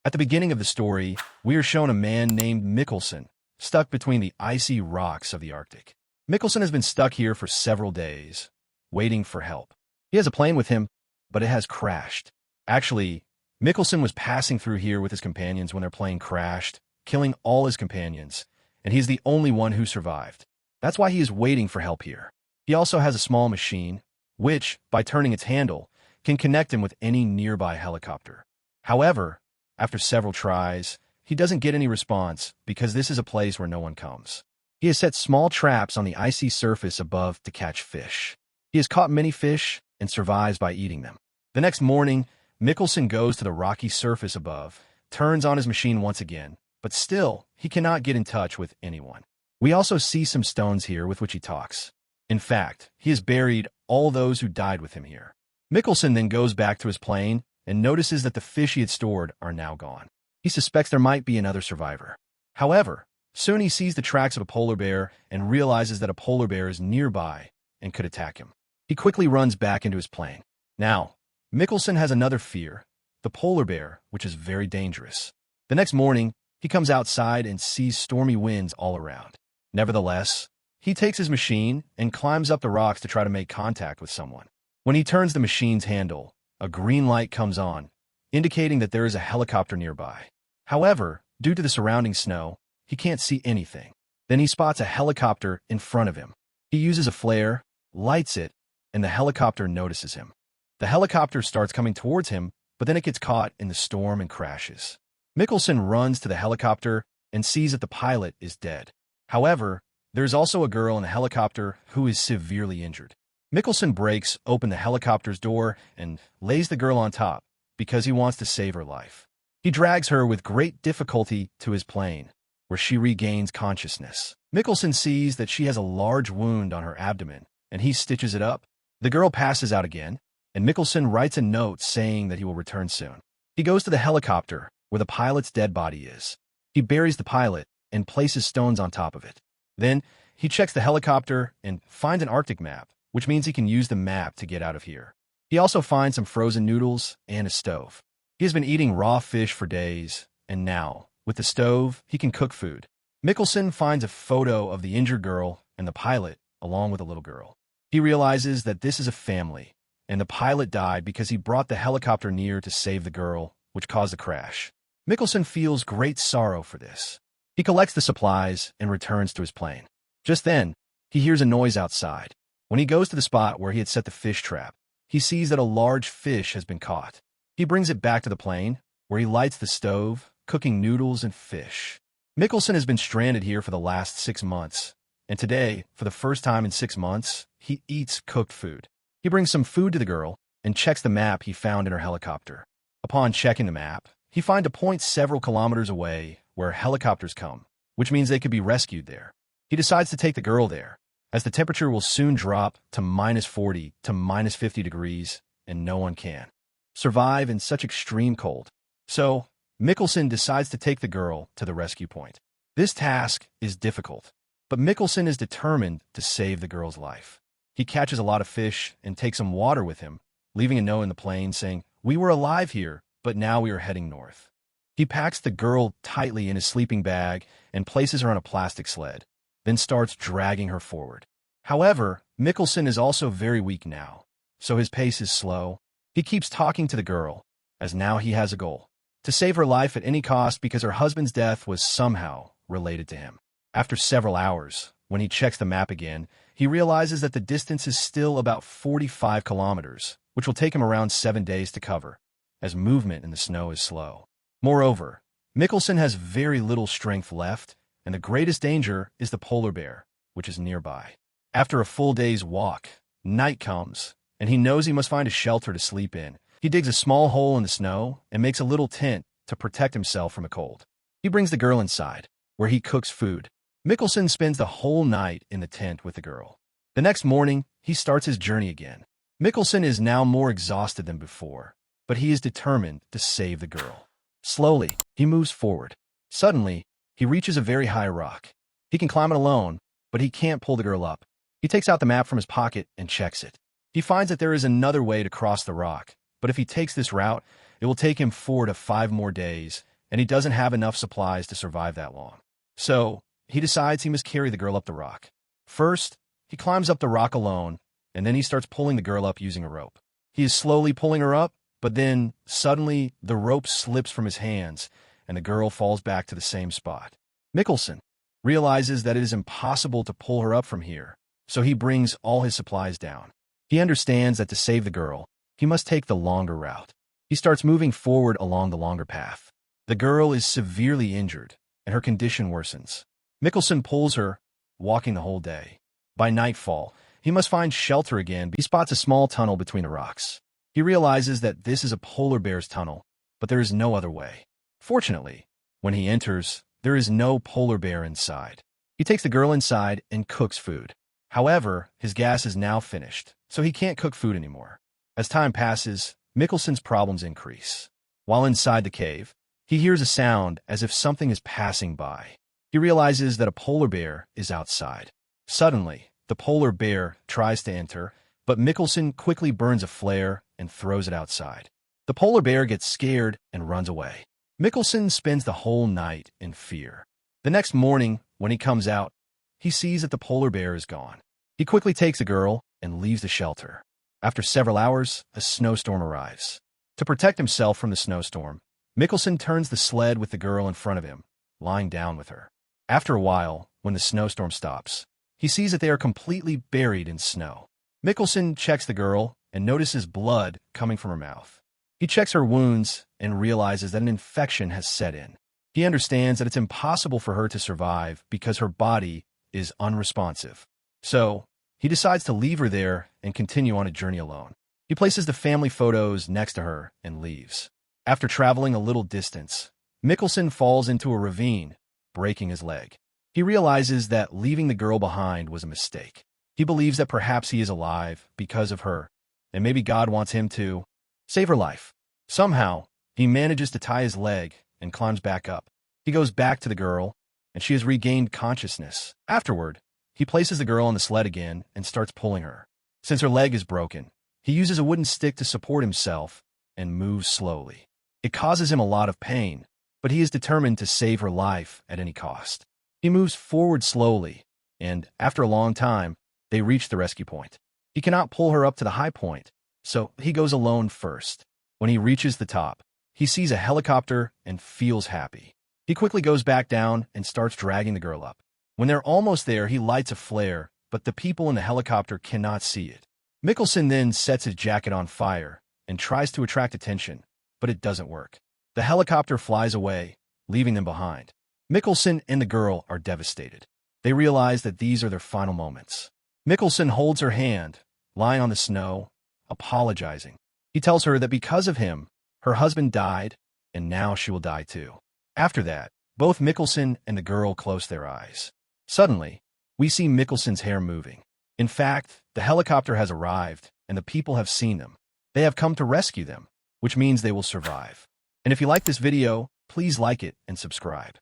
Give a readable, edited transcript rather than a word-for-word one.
At the beginning of the story, we are shown a man named Mikkelsen, stuck between the icy rocks of the Arctic. Mikkelsen has been stuck here for several days, waiting for help. He has a plane with him, but it has crashed. Actually, Mikkelsen was passing through here with his companions when their plane crashed, killing all his companions, and he's the only one who survived. That's why he is waiting for help here. He also has a small machine, which, by turning its handle, can connect him with any nearby helicopter. However, after several tries, he doesn't get any response because this is a place where no one comes. He has set small traps on the icy surface above to catch fish. He has caught many fish and survives by eating them. The next morning, Mikkelsen goes to the rocky surface above, turns on his machine once again, but still, he cannot get in touch with anyone. We also see some stones here with which he talks. In fact, he has buried all those who died with him here. Mikkelsen then goes back to his plane and notices that the fish he had stored are now gone. He suspects there might be another survivor. However, soon he sees the tracks of a polar bear and realizes that a polar bear is nearby and could attack him. He quickly runs back into his plane. Now, Mikkelsen has another fear, the polar bear, which is very dangerous. The next morning, he comes outside and sees stormy winds all around. Nevertheless, he takes his machine and climbs up the rocks to try to make contact with someone. When he turns the machine's handle, a green light comes on, indicating that there is a helicopter nearby. However, due to the surrounding snow, he can't see anything. Then he spots a helicopter in front of him. He uses a flare, lights it, and the helicopter notices him. The helicopter starts coming towards him, but then it gets caught in the storm and crashes. Mikkelsen runs to the helicopter and sees that the pilot is dead. However, there is also a girl in the helicopter who is severely injured. Mikkelsen breaks open the helicopter's door and lays the girl on top because he wants to save her life. He drags her with great difficulty to his plane, where she regains consciousness. Mikkelsen sees that she has a large wound on her abdomen, and he stitches it up. The girl passes out again, and Mikkelsen writes a note saying that he will return soon. He goes to the helicopter, where the pilot's dead body is. He buries the pilot and places stones on top of it. Then, he checks the helicopter and finds an Arctic map, which means he can use the map to get out of here. He also finds some frozen noodles and a stove. He has been eating raw fish for days, and now, with the stove, he can cook food. Mikkelsen finds a photo of the injured girl and the pilot, along with a little girl. He realizes that this is a family, and the pilot died because he brought the helicopter near to save the girl, which caused the crash. Mikkelsen feels great sorrow for this. He collects the supplies and returns to his plane. Just then, he hears a noise outside. When he goes to the spot where he had set the fish trap, he sees that a large fish has been caught. He brings it back to the plane, where he lights the stove, cooking noodles and fish. Mikkelsen has been stranded here for the last 6 months, and today, for the first time in 6 months, he eats cooked food. He brings some food to the girl and checks the map he found in her helicopter. Upon checking the map, he finds a point several kilometers away where helicopters come, which means they could be rescued there. He decides to take the girl there, as the temperature will soon drop to -40 to -50 degrees, and no one can survive in such extreme cold. So, Mikkelsen decides to take the girl to the rescue point. This task is difficult, but Mikkelsen is determined to save the girl's life. He catches a lot of fish and takes some water with him, leaving a note in the plane saying, "We were alive here, but now we are heading north." He packs the girl tightly in his sleeping bag and places her on a plastic sled, then starts dragging her forward. However, Mikkelsen is also very weak now, so his pace is slow. He keeps talking to the girl, as now he has a goal: to save her life at any cost because her husband's death was somehow related to him. After several hours, when he checks the map again, he realizes that the distance is still about 45 kilometers, which will take him around 7 days to cover, as movement in the snow is slow. Moreover, Mikkelsen has very little strength left, and the greatest danger is the polar bear, which is nearby. After a full day's walk, night comes, and he knows he must find a shelter to sleep in. He digs a small hole in the snow and makes a little tent to protect himself from the cold. He brings the girl inside, where he cooks food. Mikkelsen spends the whole night in the tent with the girl. The next morning, he starts his journey again. Mikkelsen is now more exhausted than before, but he is determined to save the girl. Slowly, he moves forward. Suddenly, he reaches a very high rock. He can climb it alone, but he can't pull the girl up. He takes out the map from his pocket and checks it. He finds that there is another way to cross the rock, but if he takes this route, it will take him 4 to 5 more days, and he doesn't have enough supplies to survive that long. So, he decides he must carry the girl up the rock. First, he climbs up the rock alone, and then he starts pulling the girl up using a rope. He is slowly pulling her up, but then, suddenly, the rope slips from his hands, and the girl falls back to the same spot. Mikkelsen realizes that it is impossible to pull her up from here, so he brings all his supplies down. He understands that to save the girl, he must take the longer route. He starts moving forward along the longer path. The girl is severely injured, and her condition worsens. Mikkelsen pulls her, walking the whole day. By nightfall, he must find shelter again. He spots a small tunnel between the rocks. He realizes that this is a polar bear's tunnel, but there is no other way. Fortunately, when he enters, there is no polar bear inside. He takes the girl inside and cooks food. However, his gas is now finished, so he can't cook food anymore. As time passes, Mikkelsen's problems increase. While inside the cave, he hears a sound as if something is passing by. He realizes that a polar bear is outside. Suddenly, the polar bear tries to enter, but Mikkelsen quickly burns a flare and throws it outside. The polar bear gets scared and runs away. Mikkelsen spends the whole night in fear. The next morning, when he comes out, he sees that the polar bear is gone. He quickly takes the girl and leaves the shelter. After several hours, a snowstorm arrives. To protect himself from the snowstorm, Mikkelsen turns the sled with the girl in front of him, lying down with her. After a while, when the snowstorm stops, he sees that they are completely buried in snow. Mikkelsen checks the girl and notices blood coming from her mouth. He checks her wounds and realizes that an infection has set in. He understands that it's impossible for her to survive because her body is unresponsive. So, he decides to leave her there and continue on a journey alone. He places the family photos next to her and leaves. After traveling a little distance, Mikkelsen falls into a ravine, breaking his leg. He realizes that leaving the girl behind was a mistake. He believes that perhaps he is alive because of her, and maybe God wants him to save her life. Somehow, he manages to tie his leg and climbs back up. He goes back to the girl, and she has regained consciousness. Afterward, he places the girl on the sled again and starts pulling her. Since her leg is broken, he uses a wooden stick to support himself and moves slowly. It causes him a lot of pain, but he is determined to save her life at any cost. He moves forward slowly, and after a long time, they reach the rescue point. He cannot pull her up to the high point, so he goes alone first. When he reaches the top, he sees a helicopter and feels happy. He quickly goes back down and starts dragging the girl up. When they're almost there, he lights a flare, but the people in the helicopter cannot see it. Mikkelsen then sets his jacket on fire and tries to attract attention, but it doesn't work. The helicopter flies away, leaving them behind. Mikkelsen and the girl are devastated. They realize that these are their final moments. Mikkelsen holds her hand, lying on the snow, apologizing. He tells her that because of him, her husband died, and now she will die too. After that, both Mikkelsen and the girl close their eyes. Suddenly, we see Mikkelsen's hair moving. In fact, the helicopter has arrived, and the people have seen them. They have come to rescue them, which means they will survive. And if you like this video, please like it and subscribe.